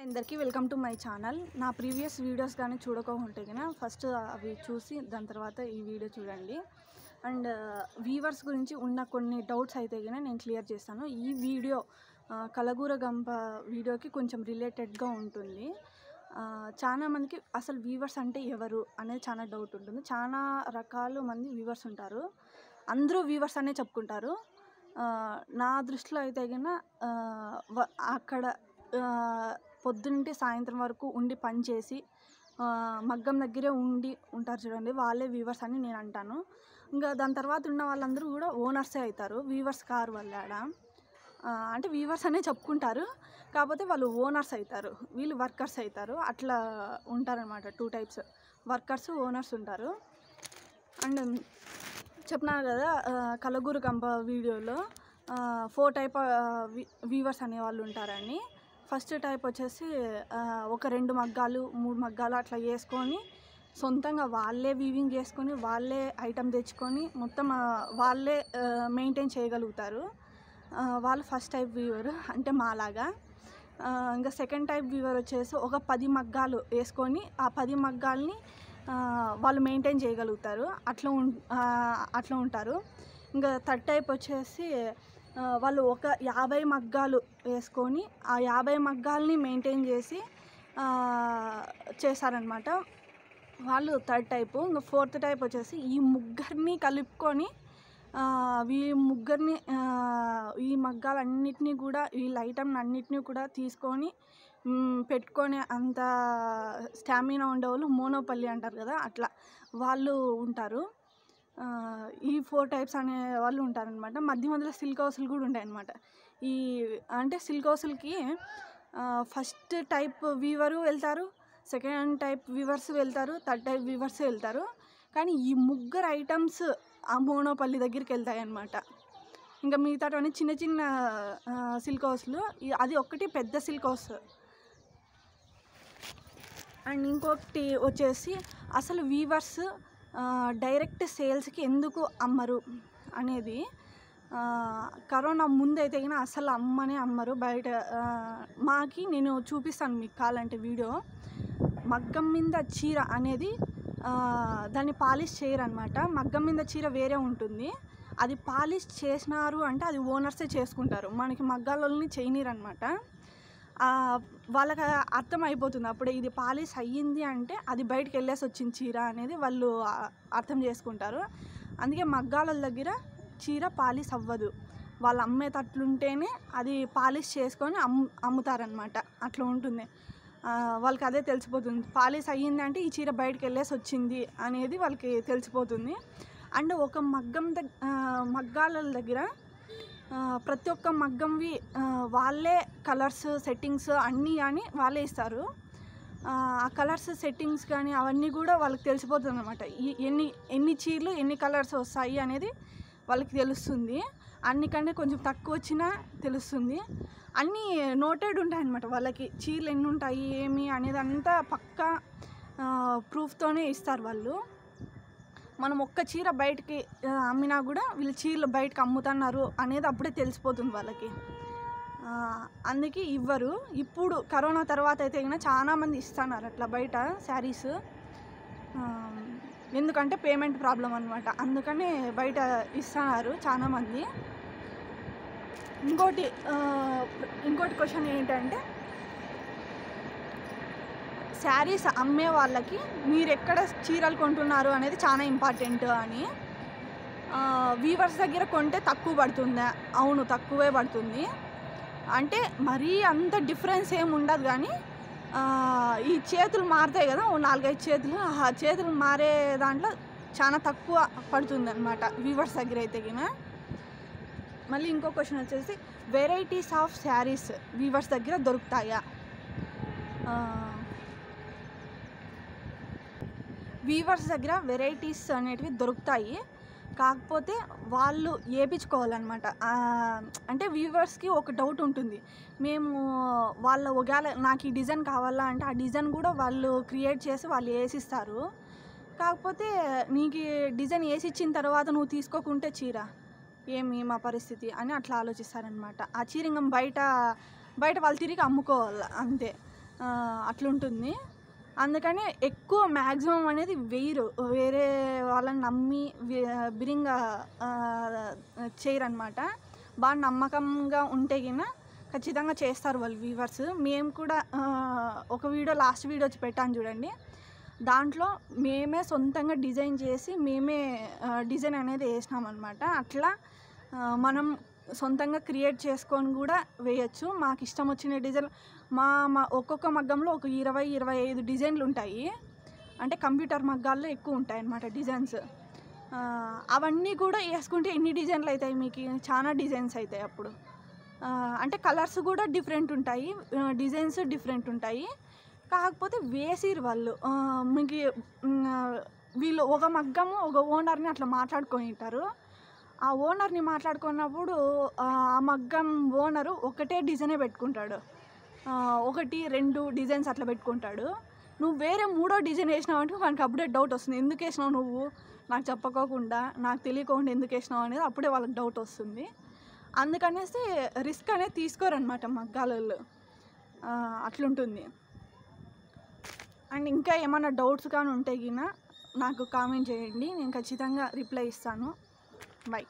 అందరికీ welcome to my channel. నా previous videos కానీ చూడకుంటే కన్నా ఫస్ట్ అవి చూసి దాని తర్వాత ఈ వీడియో చూడండి. అండ్ వీవర్స్ గురించి ఉన్న కొన్ని డౌట్స్ అయితే కన్నా నేను క్లియర్ చేస్తాను. ఈ వీడియో కలగూర గంప వీడియోకి కొంచెం రిలేటెడ్గా ఉంటుంది. చాలా మందికి అసలు వీవర్స్ అంటే ఎవరు అనేది చాలా డౌట్ ఉంటుంది. చాలా రకాల మంది వీవర్స్ ఉంటారు. అందరూ వీవర్స్ అనే చెప్పుకుంటారు. నా దృష్టిలో అయితే కన్నా అక్కడ పొద్దున్నే సాయంత్రం వరకు ఉండి పని చేసి మగ్గం దగ్గరే ఉంటారు చూడండి, వాళ్ళే వీవర్స్ అని నేను అంటాను. ఇంకా దాని తర్వాత ఉన్న వాళ్ళందరూ కూడా ఓనర్సే అవుతారు, వీవర్స్ కారు వాళ్ళ. అంటే వీవర్స్ అనే చెప్పుకుంటారు, కాకపోతే వాళ్ళు ఓనర్స్ అవుతారు, వీళ్ళు వర్కర్స్ అవుతారు. అట్లా ఉంటారనమాట. 2 టైప్స్ వర్కర్స్, ఓనర్స్ ఉంటారు. అండ్ చెప్పినారు కదా కలగూర గంప వీడియోలో 4 టైప్ వీవర్స్ అనేవాళ్ళు ఉంటారని. ఫస్ట్ టైప్ వచ్చేసి ఒక 2 మగ్గాలు 3 మగ్గాలు అట్లా వేసుకొని సొంతంగా వాళ్ళే వీవింగ్ చేసుకొని వాళ్ళే ఐటమ్ తెచ్చుకొని మొత్తం వాళ్ళే మెయింటైన్ చేయగలుగుతారు. వాళ్ళు ఫస్ట్ టైప్ వీవర్, అంటే మాలాగా. ఇంకా సెకండ్ టైప్ వీవర్ వచ్చేసి ఒక 10 మగ్గాలు వేసుకొని ఆ 10 మగ్గాల్ని వాళ్ళు మెయింటైన్ చేయగలుగుతారు. అట్లా ఉంటారు. ఇంకా థర్డ్ టైప్ వచ్చేసి వాళ్ళు ఒక 50 మగ్గాలు వేసుకొని ఆ 50 మగ్గాల్ని మెయింటైన్ చేసి చేశారనమాట. వాళ్ళు థర్డ్ టైపు. ఇంకా ఫోర్త్ టైప్ వచ్చేసి ఈ ముగ్గురిని కలుపుకొని ఈ మగ్గాలన్నిటినీ కూడా వీళ్ళ ఐటమ్ అన్నిటినీ కూడా తీసుకొని పెట్టుకొని అంత స్టామినా ఉండేవాళ్ళు మోనోపల్లి అంటారు కదా, అట్లా వాళ్ళు ఉంటారు. ఈ 4 టైప్స్ అనే వాళ్ళు ఉంటారనమాట. మధ్యలో సిల్క్ హౌస్లు కూడా ఉంటాయన్నమాట. అంటే సిల్క్ హౌస్లకి ఫస్ట్ టైప్ వీవరు వెళ్తారు, సెకండ్ టైప్ వీవర్స్ వెళ్తారు, థర్డ్ టైప్ వీవర్స్ వెళ్తారు. కానీ ఈ ముగ్గురు ఐటమ్స్ ఆ మోనోపల్లి దగ్గరికి వెళ్తాయి అన్నమాట. ఇంకా మిగతావన్నీ చిన్న చిన్న సిల్క్ హౌస్లు, అది ఒక్కటి పెద్ద సిల్క్ హౌస్. అండ్ ఇంకొకటి వచ్చేసి అసలు వీవర్స్ డైరెక్ట్ సేల్స్కి ఎందుకు అమ్మరు అనేది. కరోనా ముందైతే అయినా అసలు అమ్మరు బయట. నేను చూపిస్తాను మీకు కావాలంటే వీడియో. మగ్గం మీద చీర అనేది దాన్ని పాలిష్ చేయరు అనమాట. మగ్గం మీద చీర వేరే ఉంటుంది, అది పాలిష్ చేసినారు అంటే అది ఓనర్సే చేసుకుంటారు, మనకి మగ్గాలని చేయనీరు అనమాట. వాళ్ళకి అర్థం అయిపోతుంది అప్పుడే ఇది పాలిష్ అయ్యింది అంటే అది బయటకు వెళ్ళేసి వచ్చింది చీర అనేది వాళ్ళు అర్థం చేసుకుంటారు. అందుకే మగ్గాల దగ్గర చీర పాలిష్ అవ్వదు, వాళ్ళు అమ్మేటట్లుంటేనే అది పాలిష్ చేసుకొని అమ్ముతారనమాట. అట్లా ఉంటుంది. వాళ్ళకి అదే తెలిసిపోతుంది, పాలిష్ అయ్యింది అంటే ఈ చీర బయటకు వెళ్ళేసి వచ్చింది అనేది వాళ్ళకి తెలిసిపోతుంది. అండ్ ఒక మగ్గాల దగ్గర ప్రతి ఒక్క మగ్గంవి వాళ్ళే కలర్స్ సెట్టింగ్స్ అన్నీ కానీ వాళ్ళే ఇస్తారు. ఆ కలర్స్ సెట్టింగ్స్ కానీ అవన్నీ కూడా వాళ్ళకి తెలిసిపోతుంది అనమాట. ఎన్ని చీరలు ఎన్ని కలర్స్ వస్తాయి అనేది వాళ్ళకి తెలుస్తుంది. అన్నికంటే కొంచెం తక్కువ వచ్చినా తెలుస్తుంది. అన్నీ నోటెడ్ ఉంటాయి అన్నమాట. వాళ్ళకి చీరలు ఎన్ని ఉంటాయి ఏమి అనేది అంతా పక్కా ప్రూఫ్తోనే ఇస్తారు వాళ్ళు. మనం ఒక్క చీర బయటికి అమ్మినా కూడా వీళ్ళు చీరలు బయటకు అమ్ముతున్నారు అనేది అప్పుడే తెలిసిపోతుంది వాళ్ళకి. అందుకే ఇవ్వరు. ఇప్పుడు కరోనా తర్వాత అయితే కన్నా చాలామంది ఇస్తున్నారు అట్లా బయట శారీస్. ఎందుకంటే పేమెంట్ ప్రాబ్లం అనమాట, అందుకని బయట ఇస్తున్నారు చాలామంది. ఇంకోటి క్వశ్చన్ ఏంటంటే, శారీస్ అమ్మే వాళ్ళకి మీరు ఎక్కడ చీరలు కొంటున్నారు అనేది చాలా ఇంపార్టెంట్ అని. వీవర్స్ దగ్గర కొంటే తక్కువ పడుతుందా? అవును, తక్కువే పడుతుంది. అంటే మరీ అంత డిఫరెన్స్ ఏమి ఉండదు, కానీ ఈ చేతులు మారుతాయి కదా, 4-5 చేతులు, ఆ చేతులు మారే దాంట్లో చాలా తక్కువ పడుతుంది అనమాట వీవర్స్ దగ్గర అయితే కినా. మళ్ళీ ఇంకో క్వశ్చన్ వచ్చేసి, వెరైటీస్ ఆఫ్ శారీస్ వీవర్స్ దగ్గర దొరుకుతాయా? వీవర్స్ దగ్గర వెరైటీస్ అనేటివి దొరుకుతాయి, కాకపోతే వాళ్ళు వేయించుకోవాలన్నమాట. అంటే వీవర్స్కి ఒక డౌట్ ఉంటుంది, మేము ఒకవేళ నాకు ఈ డిజైన్ కావాలా అంటే ఆ డిజైన్ కూడా వాళ్ళు క్రియేట్ చేసి వాళ్ళు వేసిస్తారు. కాకపోతే నీకు డిజైన్ వేసి ఇచ్చిన తర్వాత నువ్వు తీసుకోకుంటే చీర ఏమి మా పరిస్థితి అని అట్లా ఆలోచిస్తారనమాట. ఆ చీర ఇంకా బయట వాళ్ళు తిరిగి అమ్ముకోవాలి అంతే. అట్లుంటుంది. అందుకని ఎక్కువ మ్యాక్సిమం అనేది వేయరు, వేరే వాళ్ళని నమ్మి బిరింగా చేయరనమాట. బాగా నమ్మకంగా ఉంటే గిన ఖచ్చితంగా చేస్తారు వాళ్ళు వీవర్స్. మేము కూడా ఒక వీడియో లాస్ట్ వీడియో వచ్చి పెట్టాను చూడండి, దాంట్లో మేమే సొంతంగా డిజైన్ చేసి మేమే డిజైన్ అనేది వేసినామన్నమాట. అట్లా మనం సొంతంగా క్రియేట్ చేసుకొని కూడా వేయచ్చు. మాకు ఇష్టం వచ్చిన డిజైన్ మా ఒక్కొక్క మగ్గంలో ఒక 20-25 డిజైన్లు ఉంటాయి. అంటే కంప్యూటర్ మగ్గాల్లో ఎక్కువ ఉంటాయి అన్నమాట డిజైన్స్. అవన్నీ కూడా వేసుకుంటే ఎన్ని డిజైన్లు అవుతాయి మీకు? చాలా డిజైన్స్ అవుతాయి అప్పుడు. అంటే కలర్స్ కూడా డిఫరెంట్ ఉంటాయి, డిజైన్స్ డిఫరెంట్ ఉంటాయి. కాకపోతే వేసిరు వాళ్ళు మీకు వీళ్ళు ఒక మగ్గము ఒక ఓనర్ని అట్లా మాట్లాడుకొని ఉంటారు. ఆ ఓనర్ని మాట్లాడుకున్నప్పుడు ఆ మగ్గం ఓనరు ఒకటే డిజైనే పెట్టుకుంటాడు, 1-2 డిజైన్స్ అట్లా పెట్టుకుంటాడు. నువ్వు వేరే 3వ డిజైన్ వేసినావు అంటే మనకి అప్పుడే డౌట్ వస్తుంది, ఎందుకు వేసినావు నువ్వు నాకు చెప్పకోకుండా, నాకు తెలియకుండా ఎందుకు వేసినావు అనేది అప్పుడే వాళ్ళకి డౌట్ వస్తుంది. అందుకనేసి రిస్క్ అనేది తీసుకోరనమాట మగ్గాలలో. అట్లుంటుంది. అండ్ ఇంకా ఏమైనా డౌట్స్ కానీ ఉంటే గిన నాకు కామెంట్ చేయండి, నేను ఖచ్చితంగా రిప్లై ఇస్తాను. బై.